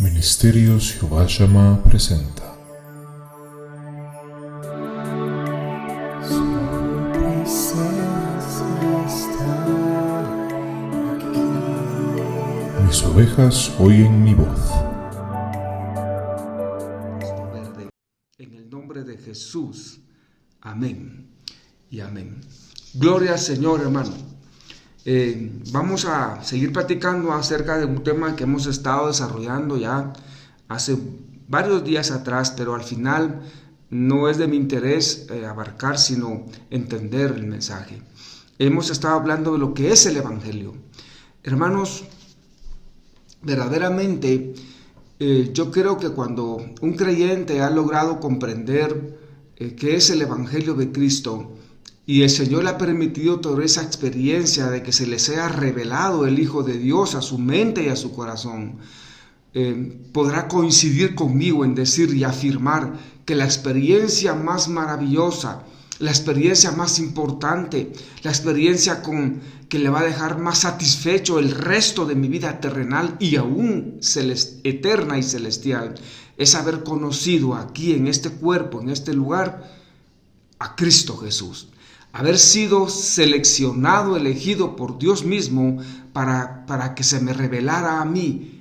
Ministerios Jehová Shammah presenta. Su presencia está aquí. Mis ovejas oyen mi voz. En el nombre de Jesús. Amén y amén. Gloria al Señor, hermano. Vamos a seguir platicando acerca de un tema que hemos estado desarrollando ya hace varios días atrás, pero al final no es de mi interés abarcar, sino entender el mensaje. Hemos estado hablando de lo que es el Evangelio. Hermanos, verdaderamente yo creo que cuando un creyente ha logrado comprender qué es el Evangelio de Cristo, y el Señor le ha permitido toda esa experiencia de que se le sea revelado el Hijo de Dios a su mente y a su corazón, podrá coincidir conmigo en decir y afirmar que la experiencia más maravillosa, la experiencia más importante, la experiencia que le va a dejar más satisfecho el resto de mi vida terrenal y aún eterna y celestial, es haber conocido aquí en este cuerpo, en este lugar, a Cristo Jesús. Haber sido seleccionado, elegido por Dios mismo para que se me revelara a mí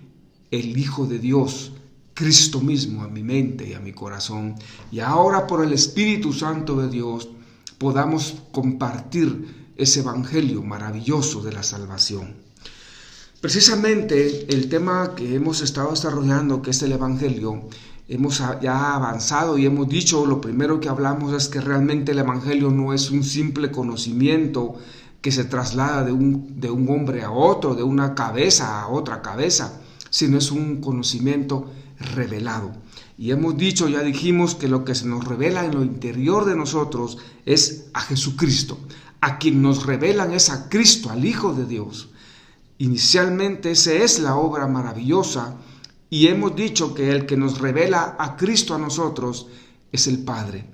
el Hijo de Dios, Cristo mismo, a mi mente y a mi corazón. Y ahora por el Espíritu Santo de Dios podamos compartir ese Evangelio maravilloso de la salvación. Precisamente el tema que hemos estado desarrollando, que es el Evangelio, hemos ya avanzado y hemos dicho, lo primero que hablamos es que realmente el Evangelio no es un simple conocimiento que se traslada de un hombre a otro, de una cabeza a otra cabeza, sino es un conocimiento revelado. Y hemos dicho, ya dijimos, que lo que se nos revela en lo interior de nosotros es a Jesucristo. A quien nos revelan es a Cristo, al Hijo de Dios. Inicialmente esa es la obra maravillosa. Y hemos dicho que el que nos revela a Cristo a nosotros es el Padre.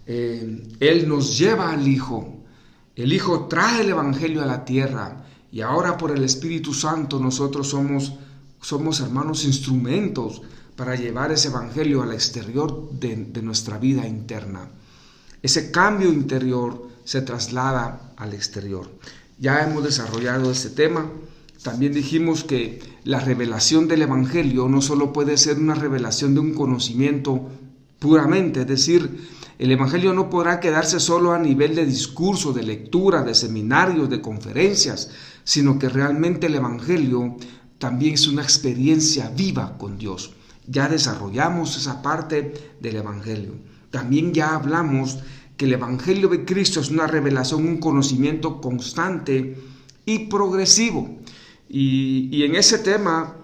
Él nos lleva al Hijo. El Hijo trae el Evangelio a la tierra. Y ahora por el Espíritu Santo nosotros somos hermanos instrumentos para llevar ese Evangelio al exterior de nuestra vida interna. Ese cambio interior se traslada al exterior. Ya hemos desarrollado este tema. También dijimos que la revelación del Evangelio no solo puede ser una revelación de un conocimiento puramente, es decir, el Evangelio no podrá quedarse solo a nivel de discurso, de lectura, de seminarios, de conferencias, sino que realmente el Evangelio también es una experiencia viva con Dios. Ya desarrollamos esa parte del Evangelio. También ya hablamos que el Evangelio de Cristo es una revelación, un conocimiento constante y progresivo. Y en ese tema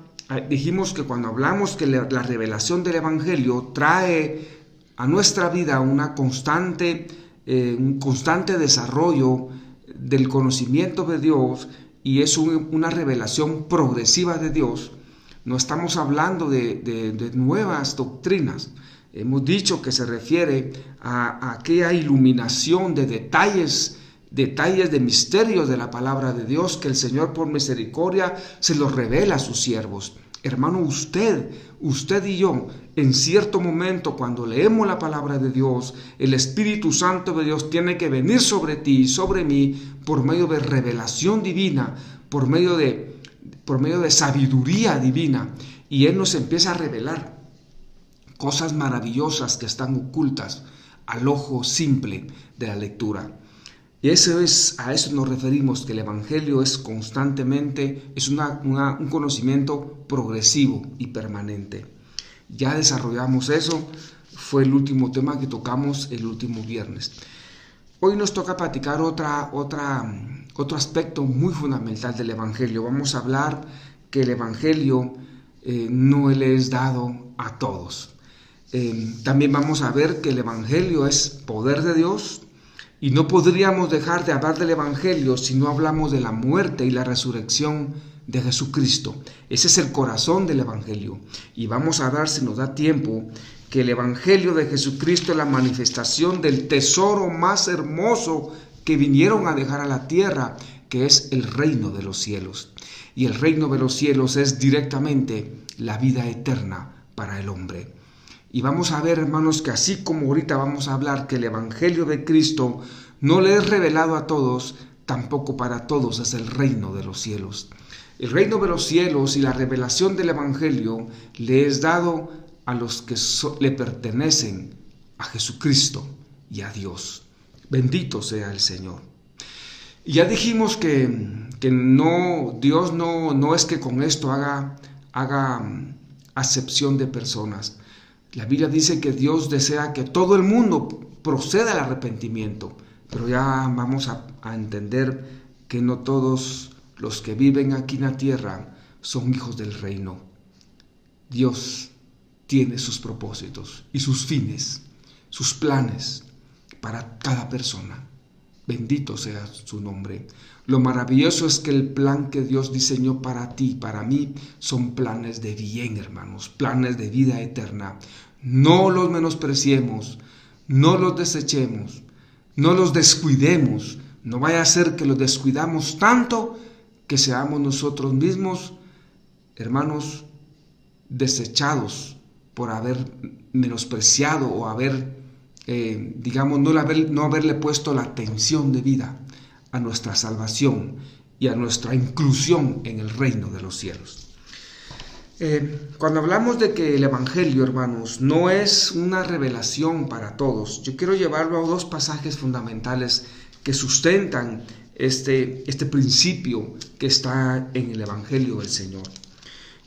dijimos que cuando hablamos que la revelación del Evangelio trae a nuestra vida un constante desarrollo del conocimiento de Dios y es una revelación progresiva de Dios, no estamos hablando de nuevas doctrinas. Hemos dicho que se refiere a aquella iluminación de detalles de misterios de la palabra de Dios que el Señor por misericordia se los revela a sus siervos. Hermano, usted y yo, en cierto momento cuando leemos la palabra de Dios, el Espíritu Santo de Dios tiene que venir sobre ti y sobre mí por medio de revelación divina, por medio de sabiduría divina, y Él nos empieza a revelar cosas maravillosas que están ocultas al ojo simple de la lectura. Y a eso nos referimos, que el Evangelio es constantemente, es un conocimiento progresivo y permanente. Ya desarrollamos eso, fue el último tema que tocamos el último viernes. Hoy nos toca platicar otro aspecto muy fundamental del Evangelio. Vamos a hablar que el Evangelio no le es dado a todos. También vamos a ver que el Evangelio es poder de Dios. Y no podríamos dejar de hablar del Evangelio si no hablamos de la muerte y la resurrección de Jesucristo. Ese es el corazón del Evangelio. Y vamos a ver, si nos da tiempo, que el Evangelio de Jesucristo es la manifestación del tesoro más hermoso que vinieron a dejar a la tierra, que es el reino de los cielos. Y el reino de los cielos es directamente la vida eterna para el hombre. Y vamos a ver, hermanos, que así como ahorita vamos a hablar que el Evangelio de Cristo no le es revelado a todos, tampoco para todos es el reino de los cielos. El reino de los cielos y la revelación del Evangelio le es dado a los que le pertenecen a Jesucristo y a Dios. Bendito sea el Señor. Y ya dijimos que no, Dios no es que con esto haga acepción de personas. La Biblia dice que Dios desea que todo el mundo proceda al arrepentimiento, pero ya vamos a entender que no todos los que viven aquí en la tierra son hijos del reino. Dios tiene sus propósitos y sus fines, sus planes para cada persona. Bendito sea su nombre. Lo maravilloso es que el plan que Dios diseñó para ti, para mí, son planes de bien, hermanos, planes de vida eterna. No los menospreciemos, no los desechemos, no los descuidemos. No vaya a ser que los descuidamos tanto que seamos nosotros mismos, hermanos, desechados por haber menospreciado o haber no haberle puesto la atención debida a nuestra salvación y a nuestra inclusión en el reino de los cielos. Cuando hablamos de que el Evangelio, hermanos, no es una revelación para todos, yo quiero llevarlo a dos pasajes fundamentales que sustentan este principio que está en el Evangelio del Señor.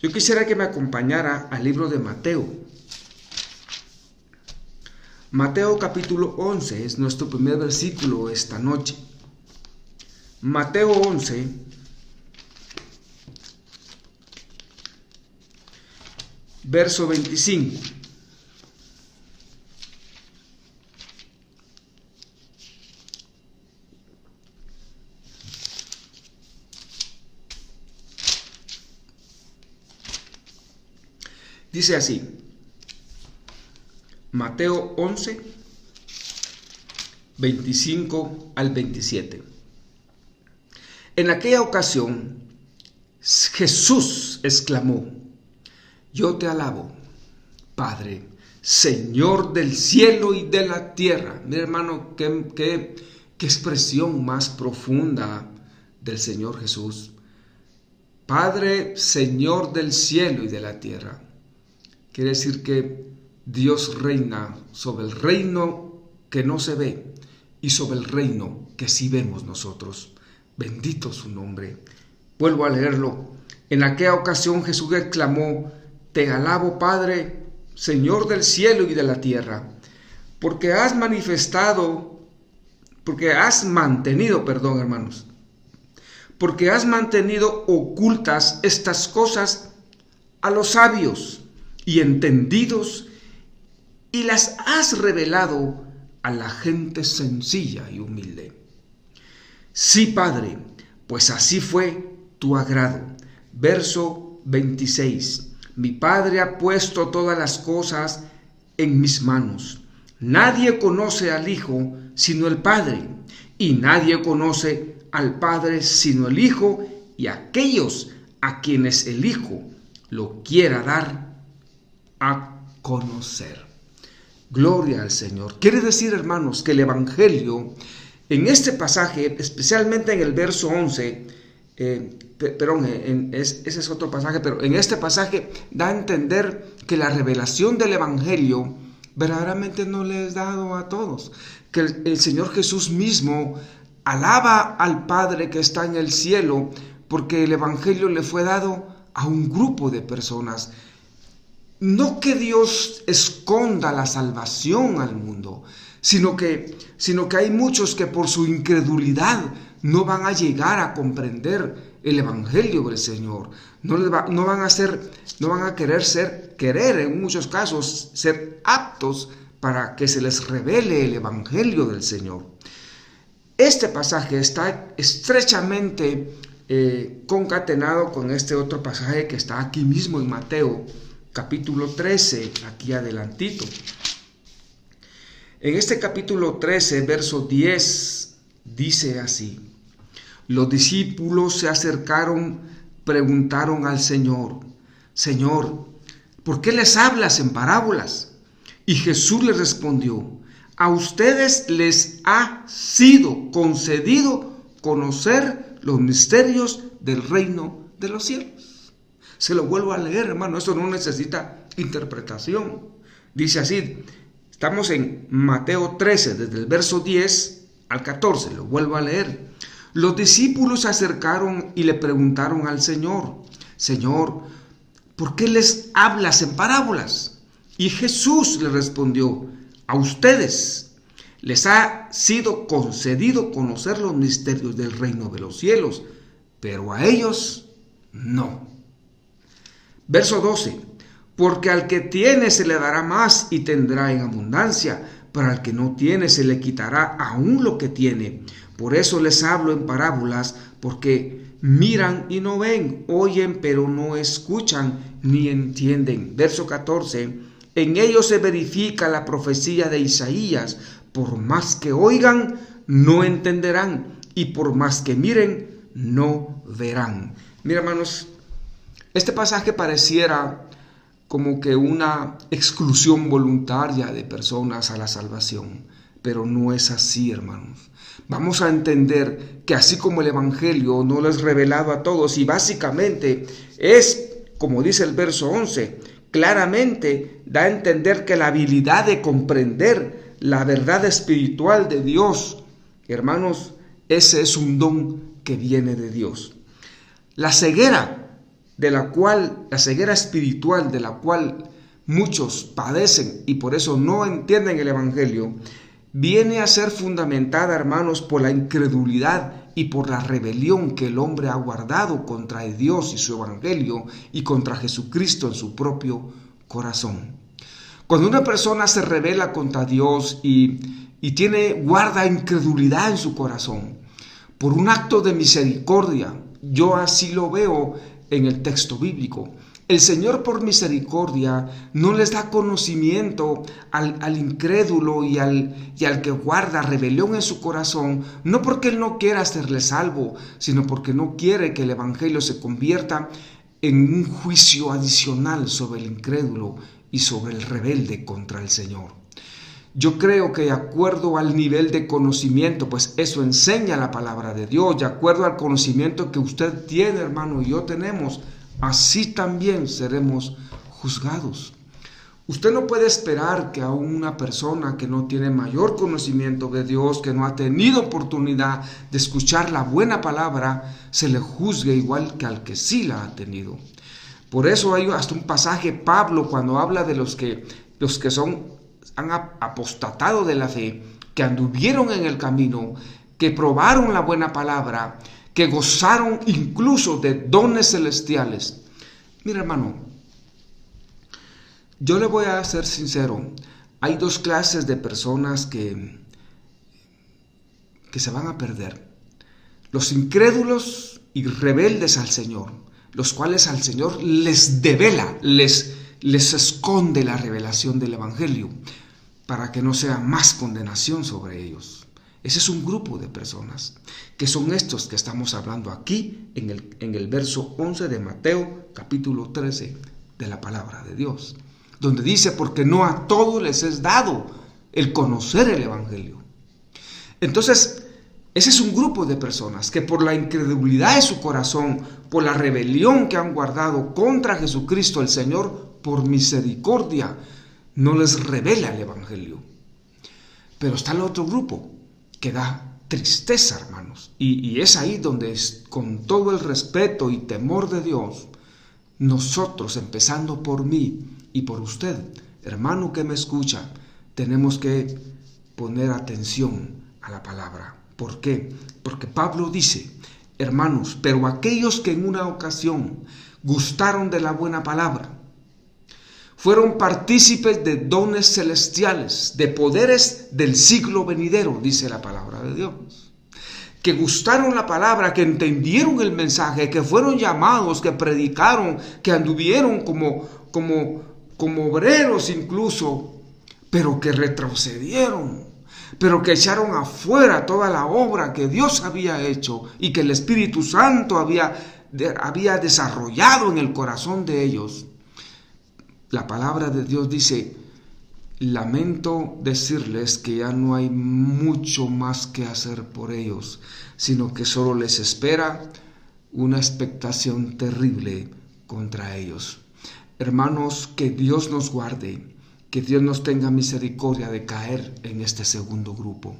Yo quisiera que me acompañara al libro de Mateo. Mateo capítulo 11 es nuestro primer versículo esta noche. Mateo 11, verso 25. Dice así, Mateo 11, 25 al 27. En aquella ocasión, Jesús exclamó: Yo te alabo, Padre, Señor del cielo y de la tierra. Mira, hermano, qué expresión más profunda del Señor Jesús. Padre, Señor del cielo y de la tierra. Quiere decir que Dios reina sobre el reino que no se ve y sobre el reino que sí vemos nosotros. Bendito su nombre. Vuelvo a leerlo. En aquella ocasión Jesús exclamó: Te alabo, Padre, Señor del cielo y de la tierra, porque has mantenido, porque has mantenido ocultas estas cosas a los sabios y entendidos, y las has revelado a la gente sencilla y humilde. Sí, Padre, pues así fue tu agrado. Verso 26. Mi Padre ha puesto todas las cosas en mis manos. Nadie conoce al Hijo sino el Padre, y nadie conoce al Padre sino el Hijo y aquellos a quienes el Hijo lo quiera dar a conocer. Gloria al Señor. Quiere decir, hermanos, que el Evangelio, en este pasaje, especialmente en el verso 11, ese es otro pasaje, pero en este pasaje da a entender que la revelación del Evangelio verdaderamente no le es dado a todos, que el Señor Jesús mismo alaba al Padre que está en el cielo, porque el Evangelio le fue dado a un grupo de personas. No que Dios esconda la salvación al mundo, sino que hay muchos que por su incredulidad no van a llegar a comprender el Evangelio del Señor. No van a querer en muchos casos ser aptos para que se les revele el Evangelio del Señor. Este pasaje está estrechamente concatenado con este otro pasaje que está aquí mismo en Mateo capítulo 13, aquí adelantito. En este capítulo 13, verso 10, dice así: Los discípulos se acercaron, preguntaron al Señor: Señor, ¿por qué les hablas en parábolas? Y Jesús les respondió: a ustedes les ha sido concedido conocer los misterios del reino de los cielos. Se lo vuelvo a leer, hermano, eso no necesita interpretación. Dice así, estamos en Mateo 13, desde el verso 10 al 14, lo vuelvo a leer. Los discípulos se acercaron y le preguntaron al Señor: Señor, ¿por qué les hablas en parábolas? Y Jesús le respondió: a ustedes les ha sido concedido conocer los misterios del reino de los cielos, pero a ellos no. Verso 12. Porque al que tiene se le dará más y tendrá en abundancia, pero al que no tiene se le quitará aún lo que tiene. Por eso les hablo en parábolas, porque miran y no ven, oyen pero no escuchan ni entienden. Verso 14. En ellos se verifica la profecía de Isaías: por más que oigan, no entenderán, y por más que miren, no verán. Mira, hermanos, este pasaje pareciera como que una exclusión voluntaria de personas a la salvación, pero no es así, hermanos. Vamos a entender que así como el Evangelio no lo es revelado a todos, y básicamente es, como dice el verso 11, claramente da a entender que la habilidad de comprender la verdad espiritual de Dios, hermanos, ese es un don que viene de Dios. La ceguera espiritual de la cual muchos padecen y por eso no entienden el Evangelio, viene a ser fundamentada, hermanos, por la incredulidad y por la rebelión que el hombre ha guardado contra Dios y su Evangelio y contra Jesucristo en su propio corazón. Cuando una persona se rebela contra Dios y guarda incredulidad en su corazón, por un acto de misericordia, yo así lo veo en el texto bíblico, el Señor por misericordia no les da conocimiento al incrédulo y al que guarda rebelión en su corazón, no porque Él no quiera hacerle salvo, sino porque no quiere que el Evangelio se convierta en un juicio adicional sobre el incrédulo y sobre el rebelde contra el Señor. Yo creo que de acuerdo al nivel de conocimiento, pues eso enseña la palabra de Dios, de acuerdo al conocimiento que usted tiene, hermano, y yo tenemos, así también seremos juzgados. Usted no puede esperar que a una persona que no tiene mayor conocimiento de Dios, que no ha tenido oportunidad de escuchar la buena palabra, se le juzgue igual que al que sí la ha tenido. Por eso hay hasta un pasaje, Pablo, cuando habla de los que han apostatado de la fe, que anduvieron en el camino, que probaron la buena palabra, que gozaron incluso de dones celestiales. Mira, hermano, yo le voy a ser sincero, hay dos clases de personas que se van a perder. Los incrédulos y rebeldes al Señor, los cuales al Señor les devela, les esconde la revelación del Evangelio para que no sea más condenación sobre ellos. Ese es un grupo de personas, que son estos que estamos hablando aquí en el verso 11 de Mateo, capítulo 13 de la palabra de Dios, donde dice: porque no a todos les es dado el conocer el Evangelio. Entonces, ese es un grupo de personas que por la incredulidad de su corazón, por la rebelión que han guardado contra Jesucristo el Señor, por misericordia, no les revela el Evangelio. Pero está el otro grupo que da tristeza, hermanos. Y es ahí donde, con todo el respeto y temor de Dios, nosotros, empezando por mí y por usted, hermano que me escucha, tenemos que poner atención a la palabra. ¿Por qué? Porque Pablo dice: hermanos, pero aquellos que en una ocasión gustaron de la buena palabra, fueron partícipes de dones celestiales, de poderes del siglo venidero, dice la palabra de Dios. Que gustaron la palabra, que entendieron el mensaje, que fueron llamados, que predicaron, que anduvieron como obreros incluso, pero que retrocedieron. pero que echaron afuera toda la obra que Dios había hecho y que el Espíritu Santo había desarrollado en el corazón de ellos. La palabra de Dios dice: lamento decirles que ya no hay mucho más que hacer por ellos, sino que solo les espera una expectación terrible contra ellos. Hermanos, que Dios nos guarde, que Dios nos tenga misericordia de caer en este segundo grupo.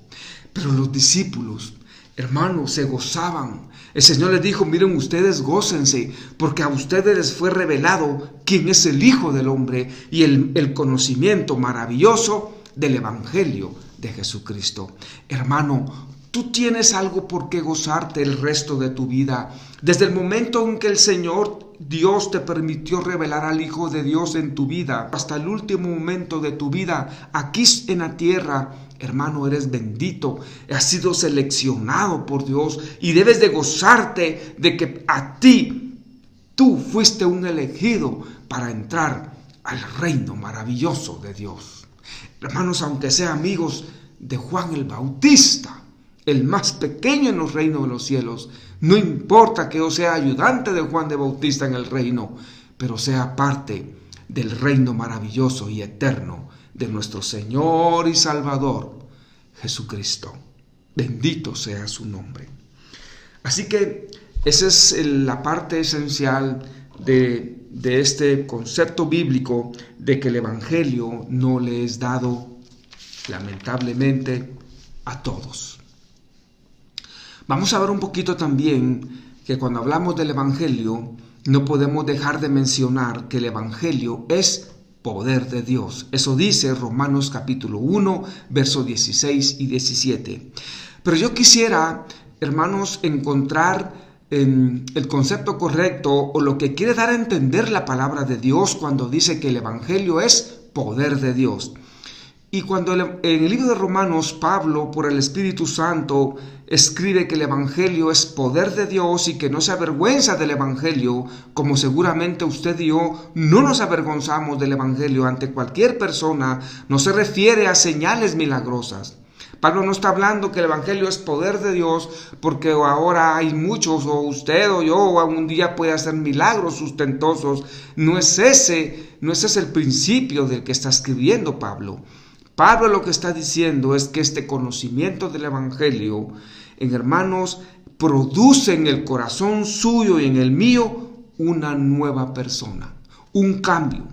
Pero los discípulos, hermanos, se gozaban. El Señor les dijo: miren, ustedes gócense, porque a ustedes les fue revelado quién es el Hijo del Hombre y el conocimiento maravilloso del Evangelio de Jesucristo. Hermano, tú tienes algo por qué gozarte el resto de tu vida. Desde el momento en que el Señor Dios te permitió revelar al Hijo de Dios en tu vida, hasta el último momento de tu vida, aquí en la tierra, hermano, eres bendito, has sido seleccionado por Dios y debes de gozarte de que tú fuiste un elegido para entrar al reino maravilloso de Dios. Hermanos, aunque sean amigos de Juan el Bautista, el más pequeño en los reinos de los cielos, no importa que yo sea ayudante de Juan el Bautista en el reino, pero sea parte del reino maravilloso y eterno de nuestro Señor y Salvador, Jesucristo. Bendito sea su nombre. Así que esa es la parte esencial de este concepto bíblico de que el Evangelio no le es dado, lamentablemente, a todos. Vamos a ver un poquito también que cuando hablamos del Evangelio no podemos dejar de mencionar que el Evangelio es poder de Dios. Eso dice Romanos capítulo 1, versos 16 y 17. Pero yo quisiera, hermanos, encontrar el concepto correcto o lo que quiere dar a entender la palabra de Dios cuando dice que el Evangelio es poder de Dios. Y cuando en el libro de Romanos, Pablo, por el Espíritu Santo, escribe que el Evangelio es poder de Dios y que no se avergüenza del Evangelio, como seguramente usted y yo no nos avergonzamos del Evangelio ante cualquier persona, no se refiere a señales milagrosas. Pablo no está hablando que el Evangelio es poder de Dios porque ahora hay muchos, o usted o yo, o un día puede hacer milagros sustentosos. No es ese el principio del que está escribiendo Pablo. Pablo lo que está diciendo es que este conocimiento del Evangelio, hermanos, produce en el corazón suyo y en el mío una nueva persona, un cambio.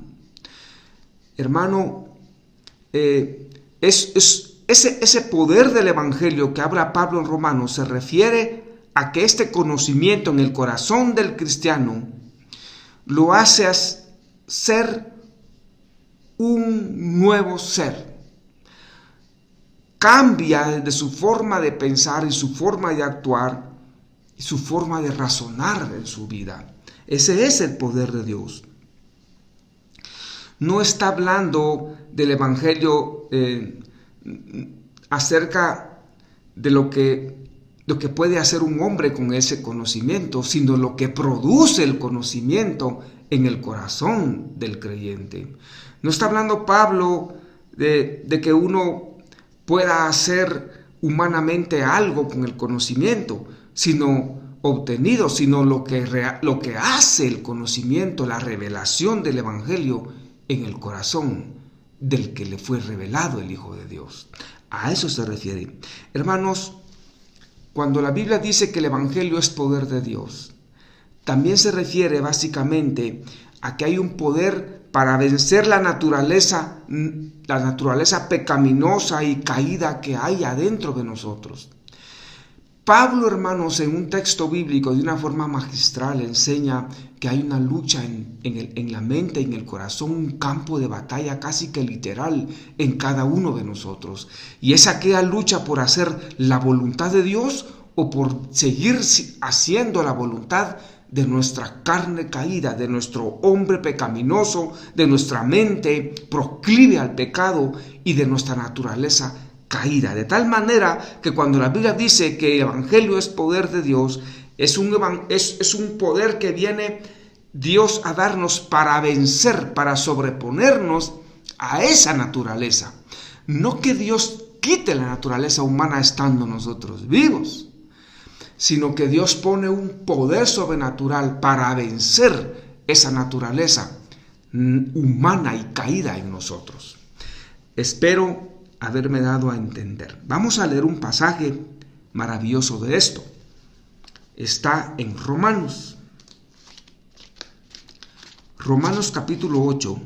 Hermano, ese poder del Evangelio que habla Pablo en Romanos se refiere a que este conocimiento en el corazón del cristiano lo hace ser un nuevo ser. Cambia de su forma de pensar y su forma de actuar y su forma de razonar en su vida. Ese es el poder de Dios. No está hablando del Evangelio acerca de lo que puede hacer un hombre con ese conocimiento, sino lo que produce el conocimiento en el corazón del creyente. No está hablando Pablo de que uno pueda hacer humanamente algo con el conocimiento, sino lo que hace el conocimiento, la revelación del Evangelio en el corazón del que le fue revelado el Hijo de Dios. A eso se refiere. Hermanos, cuando la Biblia dice que el Evangelio es poder de Dios, también se refiere básicamente a que hay un poder para vencer la naturaleza pecaminosa y caída que hay adentro de nosotros. Pablo, hermanos, en un texto bíblico de una forma magistral enseña que hay una lucha en la mente y en el corazón, un campo de batalla casi que literal en cada uno de nosotros. Y es aquella lucha por hacer la voluntad de Dios o por seguir haciendo la voluntad de nuestra carne caída, de nuestro hombre pecaminoso, de nuestra mente proclive al pecado y de nuestra naturaleza caída. De tal manera que cuando la Biblia dice que el Evangelio es poder de Dios, es un poder que viene Dios a darnos para vencer, para sobreponernos a esa naturaleza. No que Dios quite la naturaleza humana estando nosotros vivos, sino que Dios pone un poder sobrenatural para vencer esa naturaleza humana y caída en nosotros. Espero haberme dado a entender. Vamos a leer un pasaje maravilloso de esto. Está en Romanos. Romanos capítulo 8.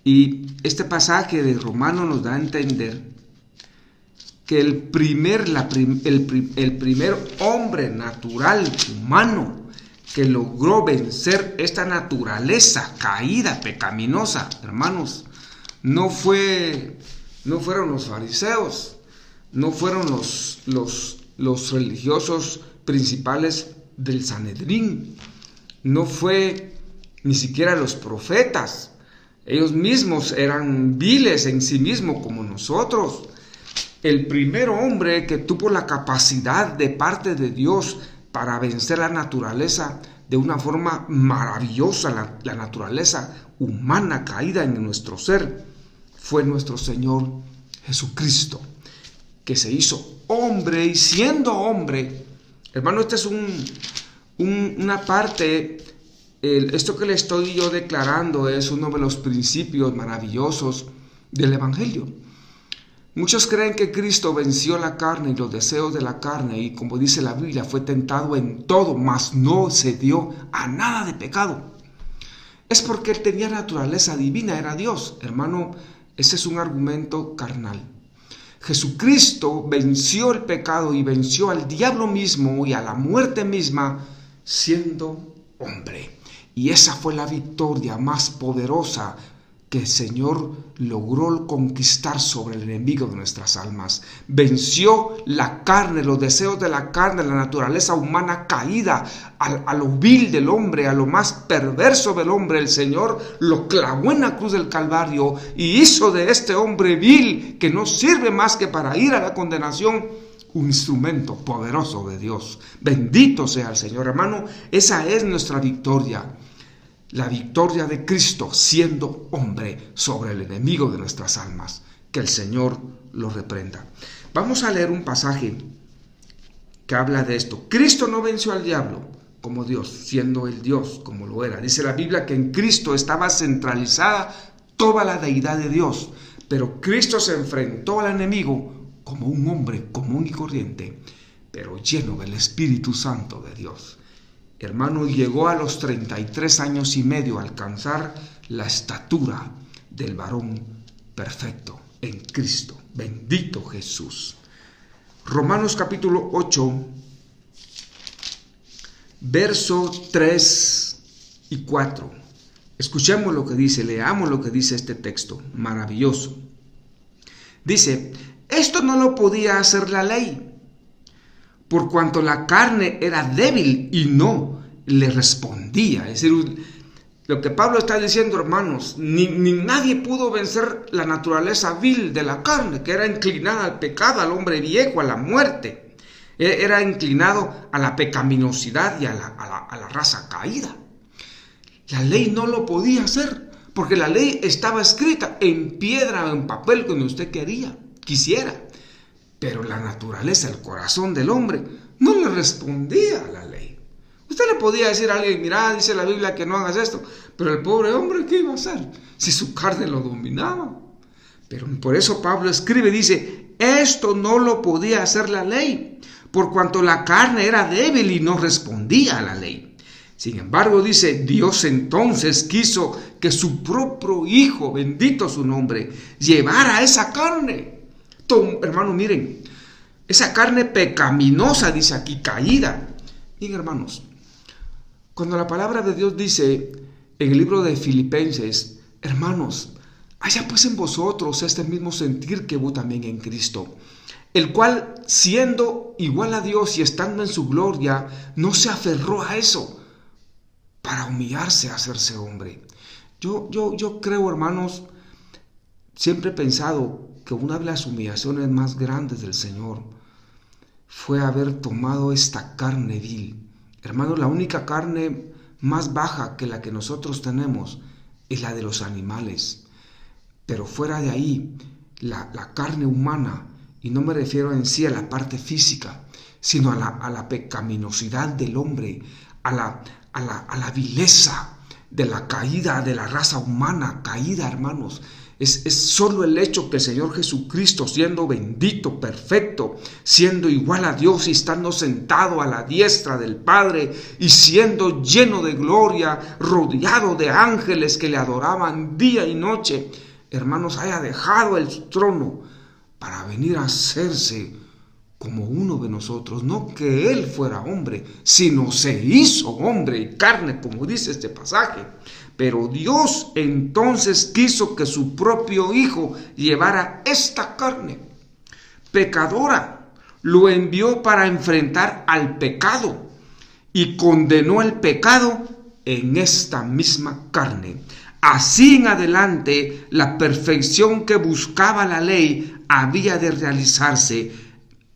Y este pasaje de Romanos nos da a entender que el primer hombre natural, humano, que logró vencer esta naturaleza caída, pecaminosa, hermanos, no fueron los fariseos, no fueron los religiosos principales del Sanedrín, no fue ni siquiera los profetas. Ellos mismos eran viles en sí mismos como nosotros. El primer hombre que tuvo la capacidad de parte de Dios para vencer la naturaleza de una forma maravillosa, la naturaleza humana caída en nuestro ser, fue nuestro Señor Jesucristo, que se hizo hombre y siendo hombre, hermano, esta es una parte. Esto que le estoy yo declarando es uno de los principios maravillosos del Evangelio. Muchos creen que Cristo venció la carne y los deseos de la carne y, como dice la Biblia, fue tentado en todo, mas no se dio a nada de pecado. Es porque él tenía naturaleza divina, era Dios. Hermano, ese es un argumento carnal. Jesucristo venció el pecado y venció al diablo mismo y a la muerte misma siendo hombre. Y esa fue la victoria más poderosa que el Señor logró conquistar sobre el enemigo de nuestras almas. Venció la carne, los deseos de la carne, la naturaleza humana caída, a lo vil del hombre, a lo más perverso del hombre. El Señor lo clavó en la cruz del Calvario y hizo de este hombre vil, que no sirve más que para ir a la condenación, un instrumento poderoso de Dios. Bendito sea el Señor, hermano. Esa es nuestra victoria. La victoria de Cristo siendo hombre sobre el enemigo de nuestras almas. Que el Señor lo reprenda. Vamos a leer un pasaje que habla de esto. Cristo no venció al diablo como Dios, siendo el Dios como lo era. Dice la Biblia que en Cristo estaba centralizada toda la deidad de Dios. Pero Cristo se enfrentó al enemigo como un hombre común y corriente, pero lleno del Espíritu Santo de Dios. Hermano, llegó a los 33 años y medio a alcanzar la estatura del varón perfecto en Cristo. Bendito Jesús. Romanos capítulo 8, verso 3 y 4. Escuchemos lo que dice, leamos lo que dice este texto maravilloso. Dice: esto no lo podía hacer la ley, por cuanto la carne era débil y no le respondía. Es decir, lo que Pablo está diciendo, hermanos, ni nadie pudo vencer la naturaleza vil de la carne, que era inclinada al pecado, al hombre viejo, a la muerte. Era inclinado a la pecaminosidad y a la raza caída. La ley no lo podía hacer, porque la ley estaba escrita en piedra o en papel, como usted quisiera. Pero la naturaleza, el corazón del hombre, no le respondía a la ley. Usted le podía decir a alguien: mira, dice la Biblia que no hagas esto, pero el pobre hombre, ¿qué iba a hacer si su carne lo dominaba? Pero por eso Pablo escribe, dice: esto no lo podía hacer la ley, por cuanto la carne era débil y no respondía a la ley. Sin embargo, dice, Dios entonces quiso que su propio Hijo, bendito su nombre, llevara esa carne. Hermano, miren, esa carne pecaminosa, dice aquí, caída. Bien, hermanos, cuando la palabra de Dios dice en el libro de Filipenses: hermanos, haya pues en vosotros este mismo sentir que hubo también en Cristo, el cual, siendo igual a Dios y estando en su gloria, no se aferró a eso para humillarse a hacerse hombre. Yo creo, hermanos, siempre he pensado que una de las humillaciones más grandes del Señor fue haber tomado esta carne vil. Hermanos, la única carne más baja que la que nosotros tenemos es la de los animales. Pero fuera de ahí, la carne humana, y no me refiero en sí a la parte física, sino a la pecaminosidad del hombre, a la vileza de la caída de la raza humana, caída, hermanos. Es solo el hecho que el Señor Jesucristo, siendo bendito, perfecto, siendo igual a Dios y estando sentado a la diestra del Padre y siendo lleno de gloria, rodeado de ángeles que le adoraban día y noche, hermanos, haya dejado el trono para venir a hacerse como uno de nosotros. No que Él fuera hombre, sino se hizo hombre y carne, como dice este pasaje. Pero Dios entonces quiso que su propio Hijo llevara esta carne pecadora, lo envió para enfrentar al pecado y condenó el pecado en esta misma carne. Así en adelante, la perfección que buscaba la ley había de realizarse.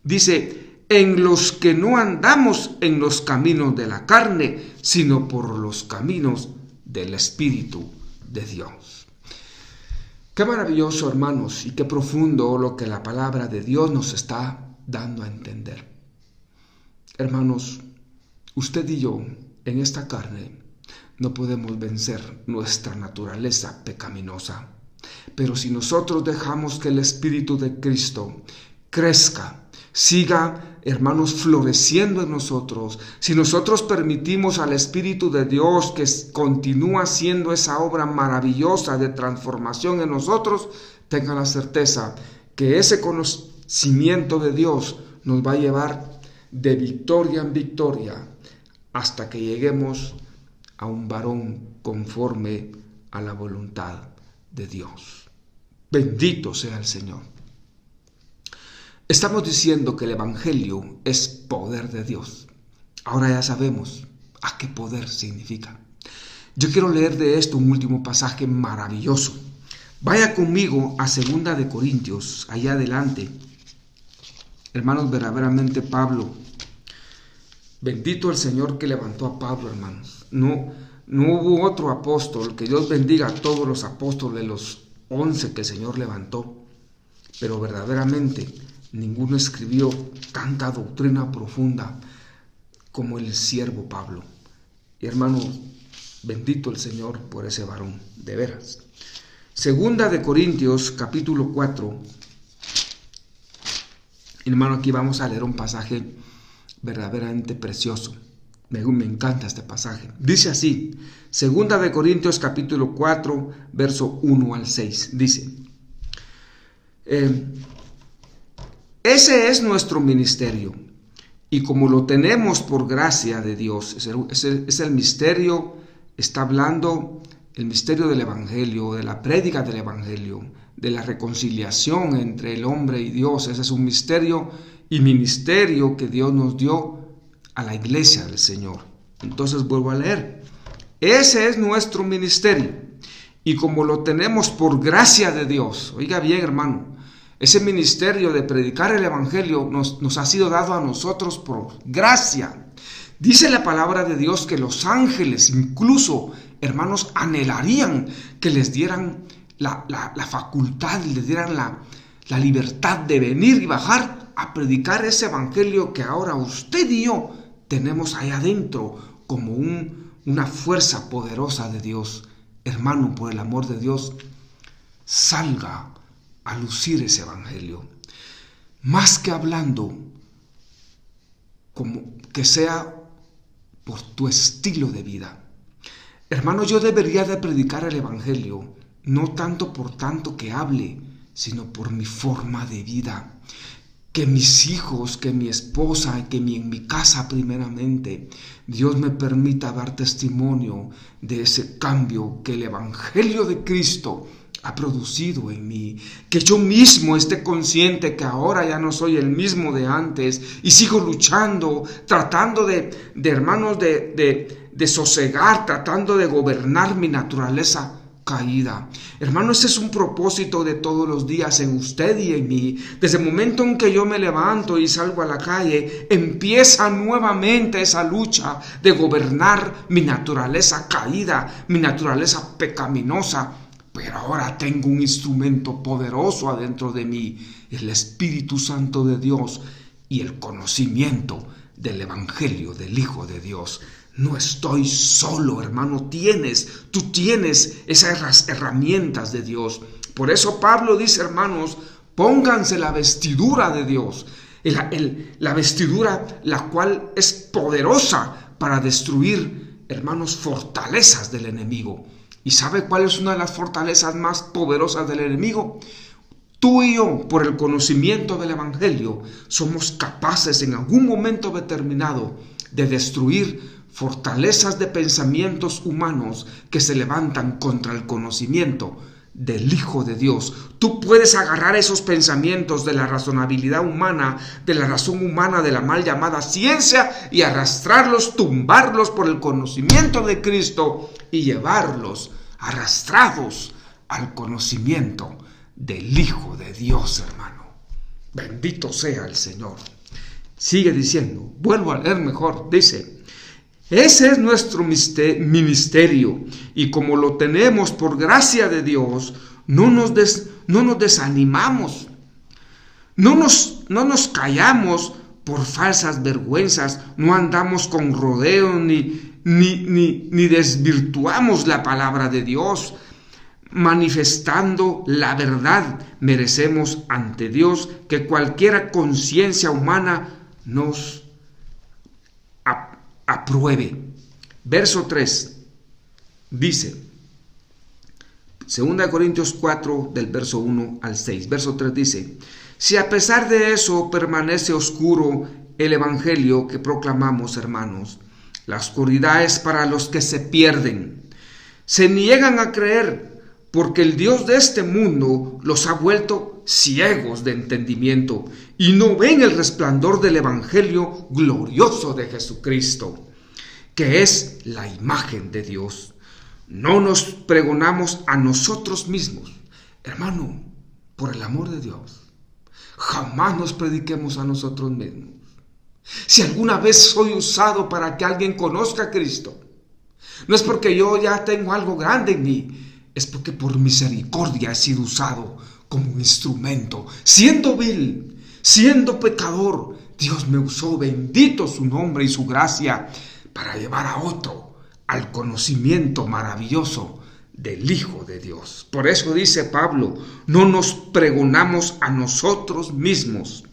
Dice, en los que no andamos en los caminos de la carne, sino por los caminos del Espíritu de Dios. Qué maravilloso, hermanos, y qué profundo lo que la palabra de Dios nos está dando a entender. Hermanos, usted y yo, en esta carne, no podemos vencer nuestra naturaleza pecaminosa. Pero si nosotros dejamos que el Espíritu de Cristo crezca, siga, hermanos, floreciendo en nosotros, si nosotros permitimos al Espíritu de Dios que continúa haciendo esa obra maravillosa de transformación en nosotros, tengan la certeza que ese conocimiento de Dios nos va a llevar de victoria en victoria hasta que lleguemos a un varón conforme a la voluntad de Dios. Bendito sea el Señor. Estamos diciendo que el Evangelio es poder de Dios. Ahora ya sabemos a qué poder significa. Yo quiero leer de esto un último pasaje maravilloso. Vaya conmigo a 2 de Corintios, allá adelante. Hermanos, verdaderamente Pablo, bendito el Señor que levantó a Pablo, hermanos. No hubo otro apóstol, que Dios bendiga a todos los apóstoles, los 11 que el Señor levantó, pero verdaderamente ninguno escribió tanta doctrina profunda como el siervo Pablo. Y hermano, bendito el Señor por ese varón, de veras. 2 de Corintios, capítulo 4. Hermano, aquí vamos a leer un pasaje verdaderamente precioso. Me encanta este pasaje. Dice así, 2 de Corintios, capítulo 4, verso 1 al 6. Dice, ese es nuestro ministerio, y como lo tenemos por gracia de Dios, es el misterio, está hablando el misterio del Evangelio, de la prédica del Evangelio, de la reconciliación entre el hombre y Dios. Ese es un misterio y ministerio que Dios nos dio a la iglesia del Señor. Entonces vuelvo a leer, ese es nuestro ministerio, y como lo tenemos por gracia de Dios, oiga bien, hermano, ese ministerio de predicar el Evangelio nos ha sido dado a nosotros por gracia. Dice la palabra de Dios que los ángeles incluso, hermanos, anhelarían que les dieran la facultad, les dieran la libertad de venir y bajar a predicar ese Evangelio que ahora usted y yo tenemos allá adentro como una fuerza poderosa de Dios. Hermano, por el amor de Dios, salga a lucir ese Evangelio, más que hablando, como que sea por tu estilo de vida. Hermano, yo debería de predicar el Evangelio, no tanto por tanto que hable, sino por mi forma de vida. Que mis hijos, que mi esposa, que en mi casa primeramente, Dios me permita dar testimonio de ese cambio que el Evangelio de Cristo ha producido en mí, que yo mismo esté consciente que ahora ya no soy el mismo de antes y sigo luchando, tratando de sosegar, tratando de gobernar mi naturaleza caída. Hermano, ese es un propósito de todos los días en usted y en mí. Desde el momento en que yo me levanto y salgo a la calle, empieza nuevamente esa lucha de gobernar mi naturaleza caída, mi naturaleza pecaminosa. Pero ahora tengo un instrumento poderoso adentro de mí, el Espíritu Santo de Dios y el conocimiento del Evangelio del Hijo de Dios. No estoy solo, hermano, tú tienes esas herramientas de Dios. Por eso Pablo dice, hermanos, pónganse la vestidura de Dios, la vestidura la cual es poderosa para destruir, hermanos, fortalezas del enemigo. ¿Y sabe cuál es una de las fortalezas más poderosas del enemigo? Tú y yo, por el conocimiento del Evangelio, somos capaces en algún momento determinado de destruir fortalezas de pensamientos humanos que se levantan contra el conocimiento del Hijo de Dios. Tú puedes agarrar esos pensamientos de la razonabilidad humana, de la razón humana, de la mal llamada ciencia, y arrastrarlos, tumbarlos por el conocimiento de Cristo y llevarlos arrastrados al conocimiento del Hijo de Dios, hermano. Bendito sea el Señor. Sigue diciendo, vuelvo a leer mejor, dice: ese es nuestro ministerio, y como lo tenemos por gracia de Dios, no nos desanimamos, no nos callamos por falsas vergüenzas, no andamos con rodeo ni desvirtuamos la palabra de Dios. Manifestando la verdad, merecemos ante Dios que cualquier conciencia humana nos apruebe. Verso 3 dice, 2 Corintios 4 del verso 1 al 6, verso 3 dice: si a pesar de eso permanece oscuro el evangelio que proclamamos, hermanos, la oscuridad es para los que se pierden, se niegan a creer, porque el Dios de este mundo los ha vuelto ciegos de entendimiento y no ven el resplandor del evangelio glorioso de Jesucristo, que es la imagen de Dios. No nos pregonamos a nosotros mismos, hermano, por el amor de Dios. Jamás nos prediquemos a nosotros mismos. Si alguna vez soy usado para que alguien conozca a Cristo, no es porque yo ya tengo algo grande en mí, es porque por misericordia he sido usado como un instrumento. Siendo vil, siendo pecador, Dios me usó, bendito su nombre y su gracia, para llevar a otro al conocimiento maravilloso del Hijo de Dios. Por eso dice Pablo, no nos pregonamos a nosotros mismos,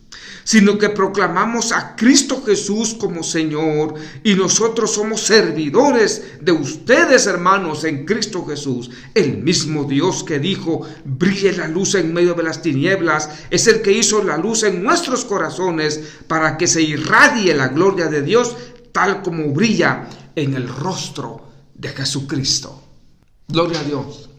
sino que proclamamos a Cristo Jesús como Señor, y nosotros somos servidores de ustedes, hermanos, en Cristo Jesús. El mismo Dios que dijo, brille la luz en medio de las tinieblas, es el que hizo la luz en nuestros corazones para que se irradie la gloria de Dios, tal como brilla en el rostro de Jesucristo. Gloria a Dios.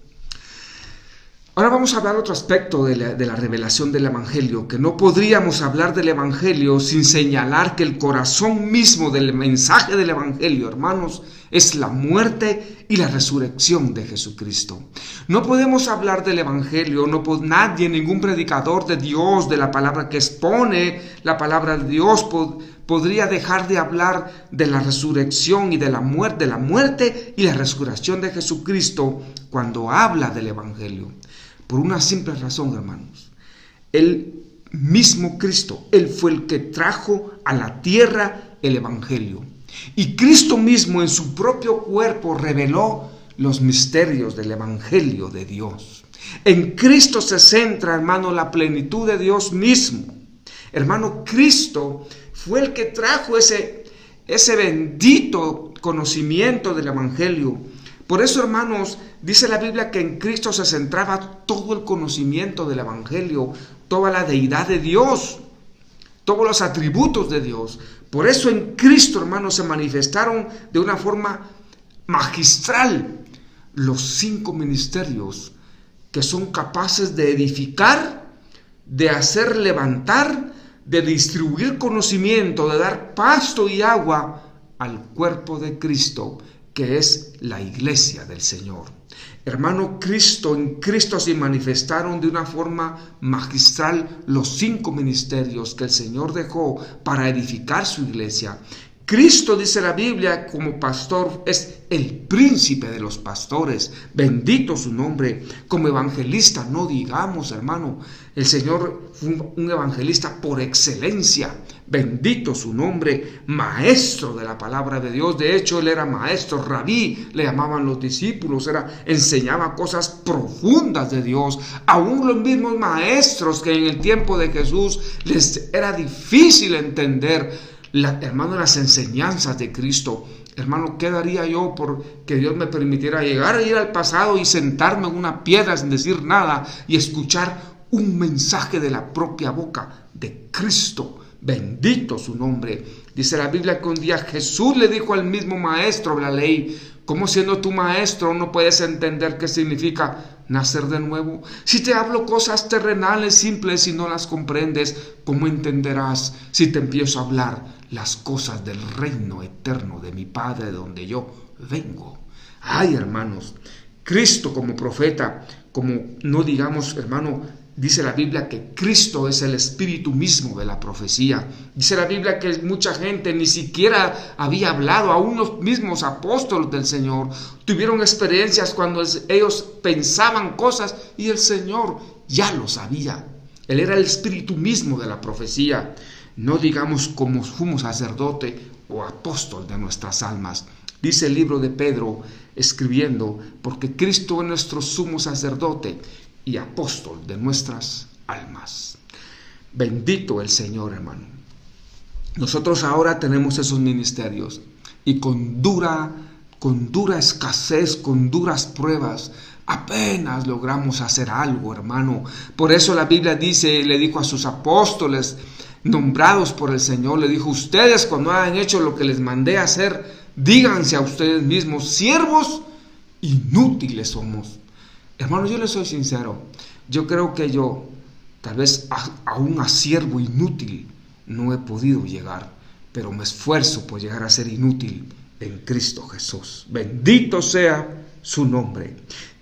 Ahora vamos a hablar otro aspecto de la revelación del Evangelio, que no podríamos hablar del Evangelio sin señalar que el corazón mismo del mensaje del Evangelio, hermanos, es la muerte y la resurrección de Jesucristo. No podemos hablar del Evangelio, nadie, ningún predicador de Dios, de la palabra que expone la palabra de Dios, podría dejar de hablar de la resurrección y de la muerte y la resurrección de Jesucristo cuando habla del Evangelio. Por una simple razón, hermanos. El mismo Cristo, Él fue el que trajo a la tierra el Evangelio. Y Cristo mismo en su propio cuerpo reveló los misterios del Evangelio de Dios. En Cristo se centra, hermano, la plenitud de Dios mismo. Hermano, Cristo fue el que trajo ese bendito conocimiento del Evangelio. Por eso, hermanos, dice la Biblia que en Cristo se centraba todo el conocimiento del Evangelio, toda la deidad de Dios, todos los atributos de Dios. Por eso en Cristo, hermanos, se manifestaron de una forma magistral los 5 ministerios que son capaces de edificar, de hacer levantar, de distribuir conocimiento, de dar pasto y agua al cuerpo de Cristo, que es la iglesia del Señor. Hermano, en Cristo se manifestaron de una forma magistral los 5 ministerios que el Señor dejó para edificar su iglesia. Cristo, dice la Biblia, como pastor es el príncipe de los pastores, bendito su nombre. Como evangelista, no digamos, hermano, el Señor fue un evangelista por excelencia, bendito su nombre, maestro de la palabra de Dios. De hecho, él era maestro, rabí, le llamaban los discípulos, enseñaba cosas profundas de Dios. Aún los mismos maestros que en el tiempo de Jesús les era difícil entender, hermano, las enseñanzas de Cristo. Hermano, ¿qué daría yo por que Dios me permitiera llegar a ir al pasado y sentarme en una piedra sin decir nada y escuchar un mensaje de la propia boca de Cristo? Bendito su nombre. Dice la Biblia que un día Jesús le dijo al mismo maestro de la ley: ¿cómo siendo tu maestro no puedes entender qué significa nacer de nuevo? Si te hablo cosas terrenales, simples, y no las comprendes, ¿cómo entenderás si te empiezo a hablar las cosas del reino eterno de mi Padre, de donde yo vengo? Ay, hermanos, Cristo como profeta, como no digamos, hermano, dice la Biblia que Cristo es el espíritu mismo de la profecía. Dice la Biblia que mucha gente ni siquiera había hablado, aún los mismos apóstoles del Señor tuvieron experiencias cuando ellos pensaban cosas y el Señor ya lo sabía. Él era el espíritu mismo de la profecía. No digamos como sumo sacerdote o apóstol de nuestras almas. Dice el libro de Pedro escribiendo: porque Cristo es nuestro sumo sacerdote y apóstol de nuestras almas. Bendito el Señor, hermano. Nosotros ahora tenemos esos ministerios y con dura escasez, con duras pruebas, apenas logramos hacer algo, hermano. Por eso la Biblia dice, le dijo a sus apóstoles nombrados por el Señor, le dijo: ustedes cuando hayan hecho lo que les mandé hacer, díganse a ustedes mismos: siervos inútiles somos. Hermano, yo les soy sincero, yo creo que yo, tal vez aún a siervo inútil, no he podido llegar, pero me esfuerzo por llegar a ser inútil en Cristo Jesús. Bendito sea su nombre.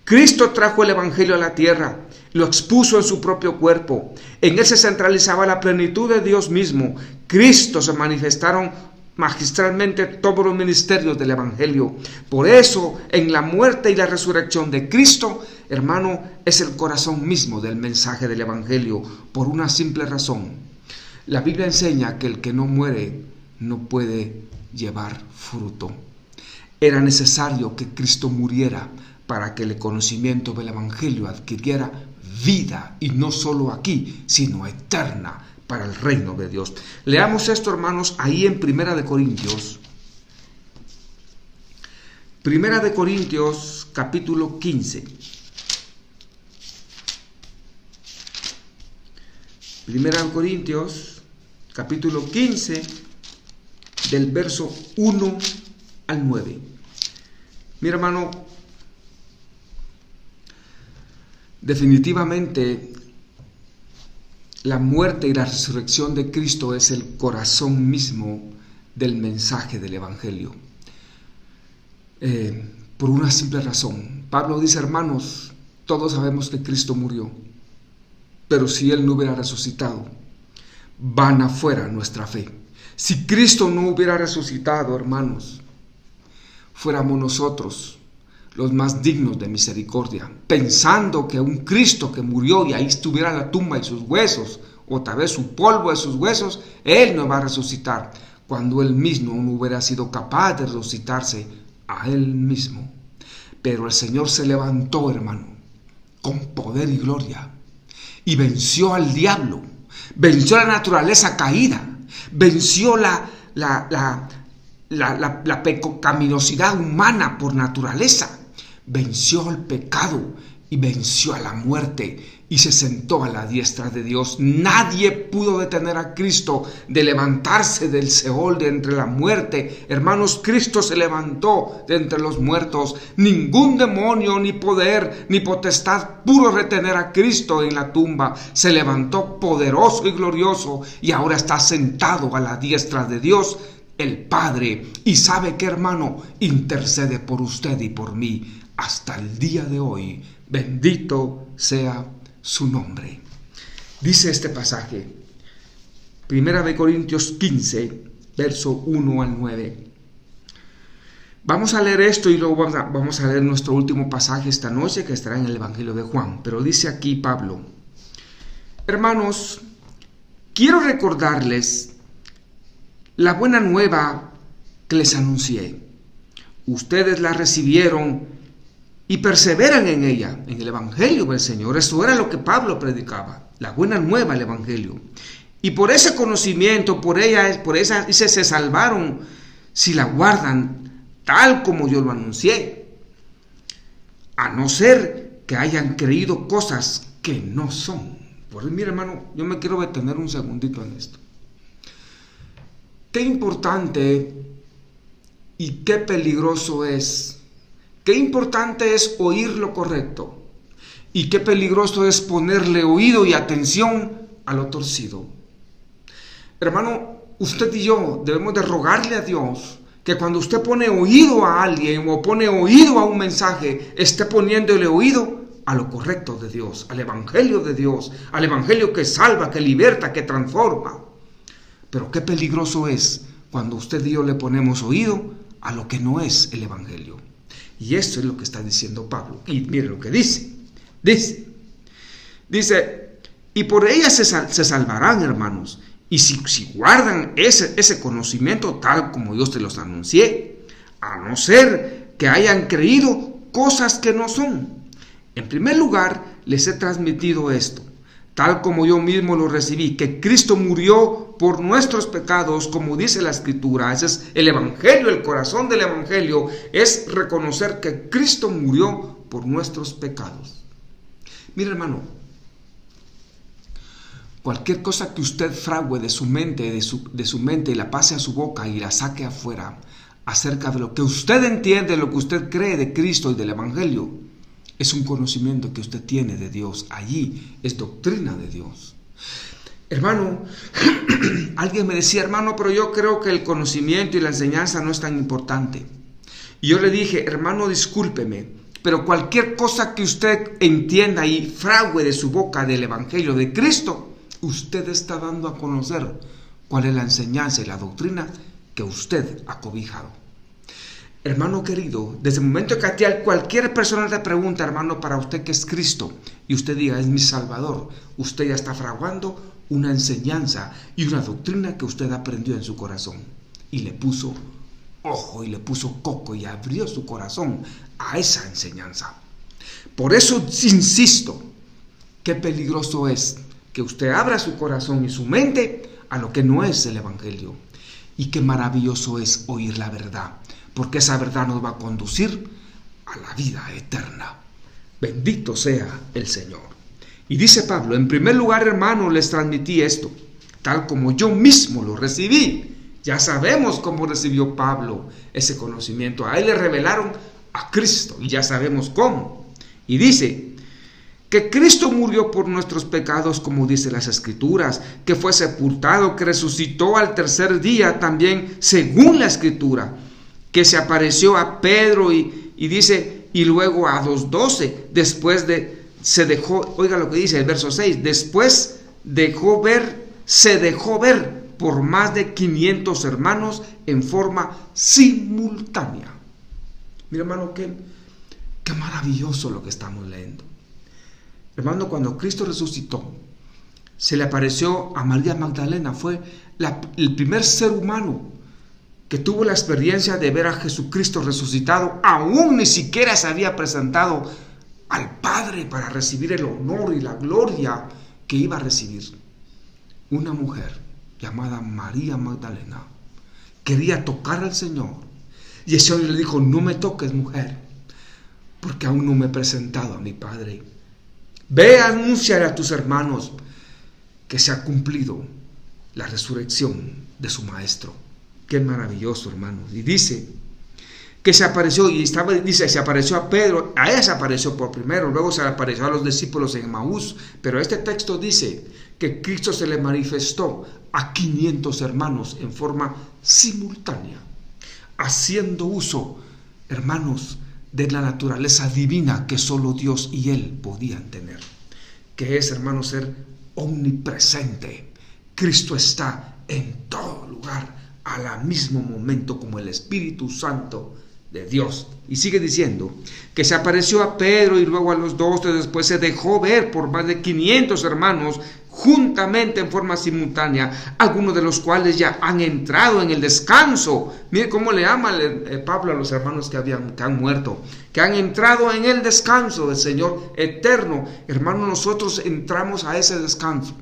Cristo trajo el Evangelio a la tierra, lo expuso en su propio cuerpo. En él se centralizaba la plenitud de Dios mismo. Cristo se manifestaron magistralmente todos los ministerios del Evangelio. Por eso, en la muerte y la resurrección de Cristo, hermano, es el corazón mismo del mensaje del Evangelio, por una simple razón. La Biblia enseña que el que no muere no puede llevar fruto. Era necesario que Cristo muriera para que el conocimiento del Evangelio adquiriera vida, y no solo aquí, sino eterna, para el reino de Dios. Leamos esto, hermanos, ahí en Primera de Corintios. Primera de Corintios, capítulo 15. Primera de Corintios, capítulo 15, del verso 1 al 9. Mi hermano, definitivamente la muerte y la resurrección de Cristo es el corazón mismo del mensaje del Evangelio. Por una simple razón. Pablo dice: hermanos, todos sabemos que Cristo murió, pero si Él no hubiera resucitado, vana fuera nuestra fe. Si Cristo no hubiera resucitado, hermanos, fuéramos nosotros los más dignos de misericordia, pensando que un Cristo que murió y ahí estuviera la tumba y sus huesos, o tal vez su polvo de sus huesos, Él no va a resucitar, cuando Él mismo no hubiera sido capaz de resucitarse a Él mismo. Pero el Señor se levantó, hermano, con poder y gloria, y venció al diablo, venció la naturaleza caída, venció la pecaminosidad humana por naturaleza, venció al pecado y venció a la muerte y se sentó a la diestra de Dios. Nadie pudo detener a Cristo de levantarse del Seol, de entre la muerte. Hermanos, Cristo se levantó de entre los muertos. Ningún demonio, ni poder, ni potestad pudo retener a Cristo en la tumba. Se levantó poderoso y glorioso y ahora está sentado a la diestra de Dios, el Padre, y sabe que, hermano, intercede por usted y por mí hasta el día de hoy. Bendito sea su nombre. Dice este pasaje, 1 Corintios 15, verso 1 al 9. Vamos a leer esto y luego vamos a leer nuestro último pasaje esta noche, que estará en el Evangelio de Juan. Pero dice aquí Pablo: hermanos, quiero recordarles la buena nueva que les anuncié. Ustedes la recibieron y perseveran en ella, en el Evangelio del Señor. Eso era lo que Pablo predicaba, la buena nueva, el Evangelio. Y por ese conocimiento, por esa se salvaron si la guardan tal como yo lo anuncié, a no ser que hayan creído cosas que no son. Por eso, mira, hermano, yo me quiero detener un segundito en esto. Qué importante y qué peligroso es. Qué importante es oír lo correcto y qué peligroso es ponerle oído y atención a lo torcido. Hermano, usted y yo debemos de rogarle a Dios que cuando usted pone oído a alguien o pone oído a un mensaje, esté poniéndole oído a lo correcto de Dios, al Evangelio de Dios, al Evangelio que salva, que liberta, que transforma. Pero qué peligroso es cuando usted y yo le ponemos oído a lo que no es el Evangelio. Y esto es lo que está diciendo Pablo. Y mire lo que dice. Dice, y por ella se salvarán, hermanos. Y si guardan ese conocimiento tal como yo te los anuncié, a no ser que hayan creído cosas que no son. En primer lugar, les he transmitido esto, tal como yo mismo lo recibí, que Cristo murió por nuestros pecados, como dice la Escritura. Ese es el Evangelio, el corazón del Evangelio, es reconocer que Cristo murió por nuestros pecados. Mira, hermano, cualquier cosa que usted frague de su mente, y la pase a su boca y la saque afuera, acerca de lo que usted entiende, lo que usted cree de Cristo y del Evangelio, es un conocimiento que usted tiene de Dios. Allí es doctrina de Dios. Hermano, alguien me decía, hermano, pero yo creo que el conocimiento y la enseñanza no es tan importante. Y yo le dije, hermano, discúlpeme, pero cualquier cosa que usted entienda y frague de su boca del Evangelio de Cristo, usted está dando a conocer cuál es la enseñanza y la doctrina que usted ha cobijado. Hermano querido, desde el momento que a ti cualquier persona te pregunta, hermano, para usted qué es Cristo, y usted diga, es mi Salvador, usted ya está fraguando una enseñanza y una doctrina que usted aprendió en su corazón. Y le puso ojo y le puso coco y abrió su corazón a esa enseñanza. Por eso insisto, qué peligroso es que usted abra su corazón y su mente a lo que no es el Evangelio. Y qué maravilloso es oír la verdad, porque esa verdad nos va a conducir a la vida eterna. Bendito sea el Señor. Y dice Pablo, en primer lugar, hermano, les transmití esto, tal como yo mismo lo recibí. Ya sabemos cómo recibió Pablo ese conocimiento. A él le revelaron a Cristo y ya sabemos cómo. Y dice que Cristo murió por nuestros pecados, como dice las Escrituras, que fue sepultado, que resucitó al tercer día también, según la Escritura, que se apareció a Pedro y dice, y luego a los 12, después se dejó, oiga lo que dice el verso 6, después se dejó ver por más de 500 hermanos en forma simultánea. Mira, hermano, qué maravilloso lo que estamos leyendo. Hermano, cuando Cristo resucitó, se le apareció a María Magdalena. Fue el primer ser humano que tuvo la experiencia de ver a Jesucristo resucitado. Aún ni siquiera se había presentado al Padre para recibir el honor y la gloria que iba a recibir. Una mujer llamada María Magdalena quería tocar al Señor. Y el Señor le dijo, no me toques, mujer, porque aún no me he presentado a mi Padre. Ve, anúnciale a tus hermanos que se ha cumplido la resurrección de su maestro. Qué maravilloso, hermanos. Y dice que se apareció, se apareció a Pedro, a ella se apareció por primero, luego se apareció a los discípulos en Emaús, pero este texto dice que Cristo se le manifestó a 500 hermanos en forma simultánea, haciendo uso, hermanos, de la naturaleza divina que solo Dios y Él podían tener, que es, hermanos, ser omnipresente. Cristo está en todo lugar al mismo momento como el Espíritu Santo de Dios. Y sigue diciendo que se apareció a Pedro y luego a los 12, después se dejó ver por más de 500 hermanos juntamente en forma simultánea, algunos de los cuales ya han entrado en el descanso. Mire cómo le ama Pablo a los hermanos que han muerto, que han entrado en el descanso del Señor eterno. Hermanos, nosotros entramos a ese descanso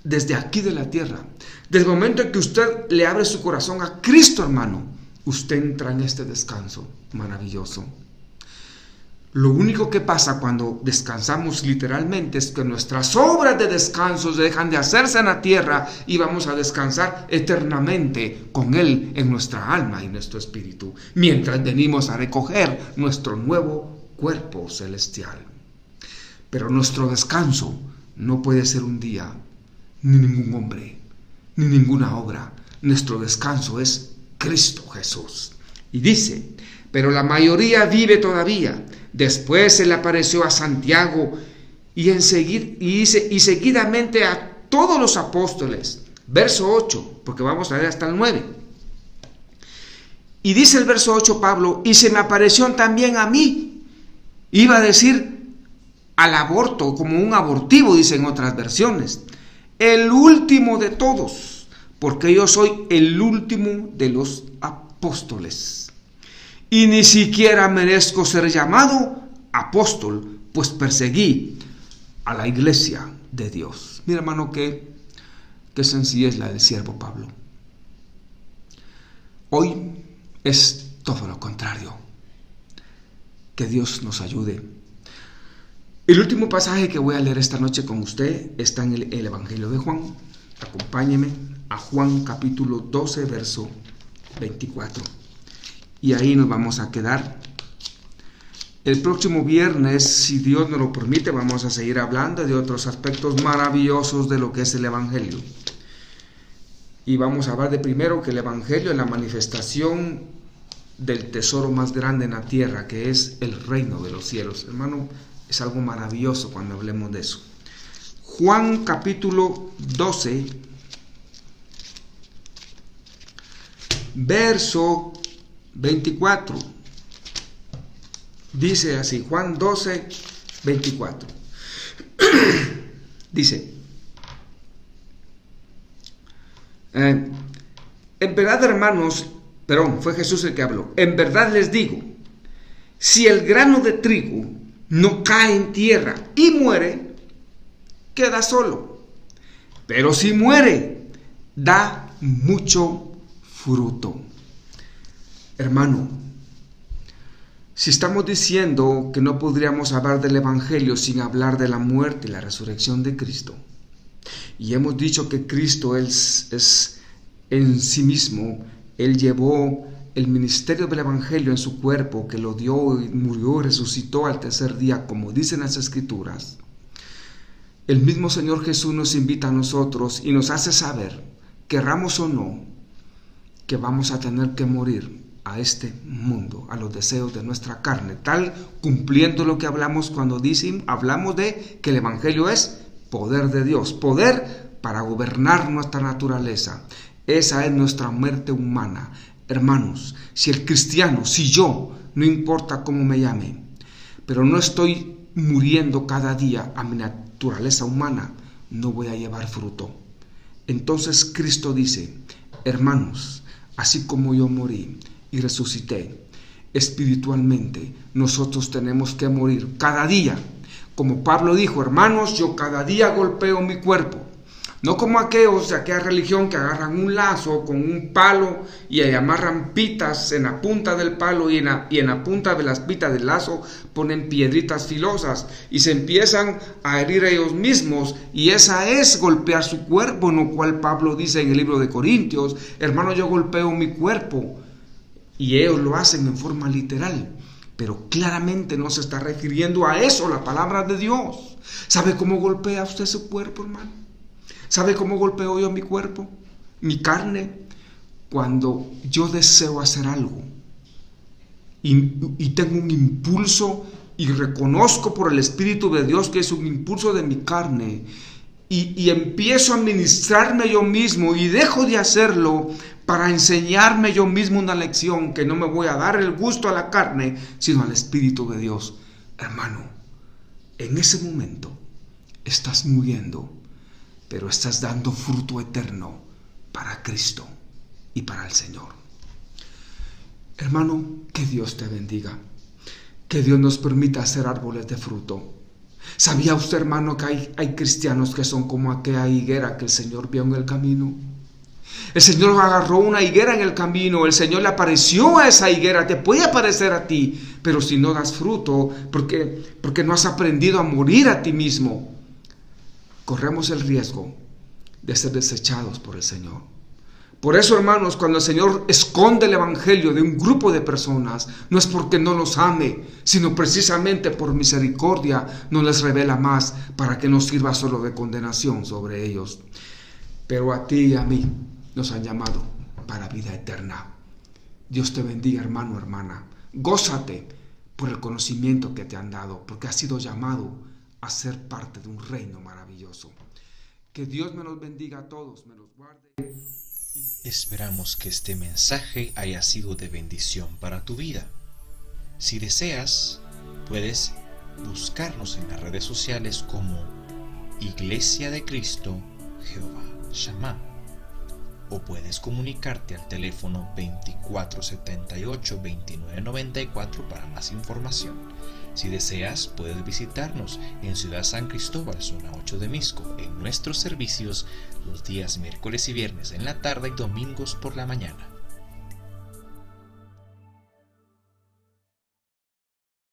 desde aquí de la tierra. Desde el momento en que usted le abre su corazón a Cristo, hermano, usted entra en este descanso maravilloso. Lo único que pasa cuando descansamos literalmente es que nuestras obras de descanso dejan de hacerse en la tierra y vamos a descansar eternamente con Él en nuestra alma y nuestro espíritu, mientras venimos a recoger nuestro nuevo cuerpo celestial. Pero nuestro descanso no puede ser un día, ni ningún hombre, ni ninguna obra. Nuestro descanso es Cristo Jesús. Y dice, pero la mayoría vive todavía. Después se le apareció a Santiago y seguidamente a todos los apóstoles. Verso 8, porque vamos a ver hasta el 9. Y dice el verso 8 Pablo, y se me apareció también a mí. Iba a decir al aborto, como un abortivo, dicen otras versiones. El último de todos, porque yo soy el último de los apóstoles. Y ni siquiera merezco ser llamado apóstol, pues perseguí a la iglesia de Dios. Mira, hermano, qué sencillez la del siervo Pablo. Hoy es todo lo contrario. Que Dios nos ayude. El último pasaje que voy a leer esta noche con usted está en el Evangelio de Juan. Acompáñeme a Juan capítulo 12, verso 24. Y ahí nos vamos a quedar. El próximo viernes, si Dios nos lo permite, vamos a seguir hablando de otros aspectos maravillosos de lo que es el Evangelio. Y vamos a hablar de primero que el Evangelio es la manifestación del tesoro más grande en la tierra, que es el reino de los cielos. Hermano, es algo maravilloso cuando hablemos de eso. Juan capítulo 12, verso 24. Dice así, Juan 12, 24. Dice, en verdad, hermanos, fue Jesús el que habló. En verdad les digo, si el grano de trigo no cae en tierra y muere, queda solo. Pero si muere, da mucho fruto. Hermano, si estamos diciendo que no podríamos hablar del Evangelio sin hablar de la muerte y la resurrección de Cristo, y hemos dicho que Cristo es en sí mismo, Él llevó el ministerio del Evangelio en su cuerpo, que lo dio y murió y resucitó al tercer día, como dicen las Escrituras. El mismo Señor Jesús nos invita a nosotros y nos hace saber, querramos o no, que vamos a tener que morir a este mundo, a los deseos de nuestra carne, tal cumpliendo lo que hablamos cuando hablamos de que el Evangelio es poder de Dios, poder para gobernar nuestra naturaleza. Esa es nuestra muerte humana. Hermanos, si el cristiano, si yo, no importa cómo me llame, pero no estoy muriendo cada día a mi naturaleza humana, no voy a llevar fruto. Entonces Cristo dice, hermanos, así como yo morí y resucité espiritualmente, nosotros tenemos que morir cada día. Como Pablo dijo, hermanos, yo cada día golpeo mi cuerpo. No como aquellos de aquella religión que agarran un lazo con un palo y amarran pitas en la punta del palo y en la punta de las pitas del lazo ponen piedritas filosas y se empiezan a herir a ellos mismos, y esa es golpear su cuerpo, en lo cual Pablo dice en el libro de Corintios, hermano, yo golpeo mi cuerpo, y ellos lo hacen en forma literal, pero claramente no se está refiriendo a eso la palabra de Dios. ¿Sabe cómo golpea usted su cuerpo, hermano? ¿Sabe cómo golpeo yo mi cuerpo, mi carne? Cuando yo deseo hacer algo y tengo un impulso y reconozco por el Espíritu de Dios que es un impulso de mi carne y empiezo a ministrarme yo mismo y dejo de hacerlo para enseñarme yo mismo una lección que no me voy a dar el gusto a la carne, sino al Espíritu de Dios. Hermano, en ese momento estás muriendo, pero estás dando fruto eterno para Cristo y para el Señor. Hermano, que Dios te bendiga. Que Dios nos permita hacer árboles de fruto. ¿Sabía usted, hermano, que hay cristianos que son como aquella higuera que el Señor vio en el camino? El Señor agarró una higuera en el camino, el Señor le apareció a esa higuera, te puede aparecer a ti, pero si no das fruto, porque no has aprendido a morir a ti mismo, corremos el riesgo de ser desechados por el Señor. Por eso, hermanos, cuando el Señor esconde el evangelio de un grupo de personas, no es porque no los ame, sino precisamente por misericordia no les revela más para que no sirva solo de condenación sobre ellos. Pero a ti y a mí nos han llamado para vida eterna. Dios te bendiga, hermano, hermana. Gózate por el conocimiento que te han dado, porque has sido llamado a ser parte de un reino maravilloso. Que Dios me los bendiga a todos, me los guarde. Esperamos que este mensaje haya sido de bendición para tu vida. Si deseas, puedes buscarnos en las redes sociales como Iglesia de Cristo Jehová Shammah, o puedes comunicarte al teléfono 2478-2994 para más información. Si deseas, puedes visitarnos en Ciudad San Cristóbal, zona 8 de Misco, en nuestros servicios los días miércoles y viernes en la tarde y domingos por la mañana.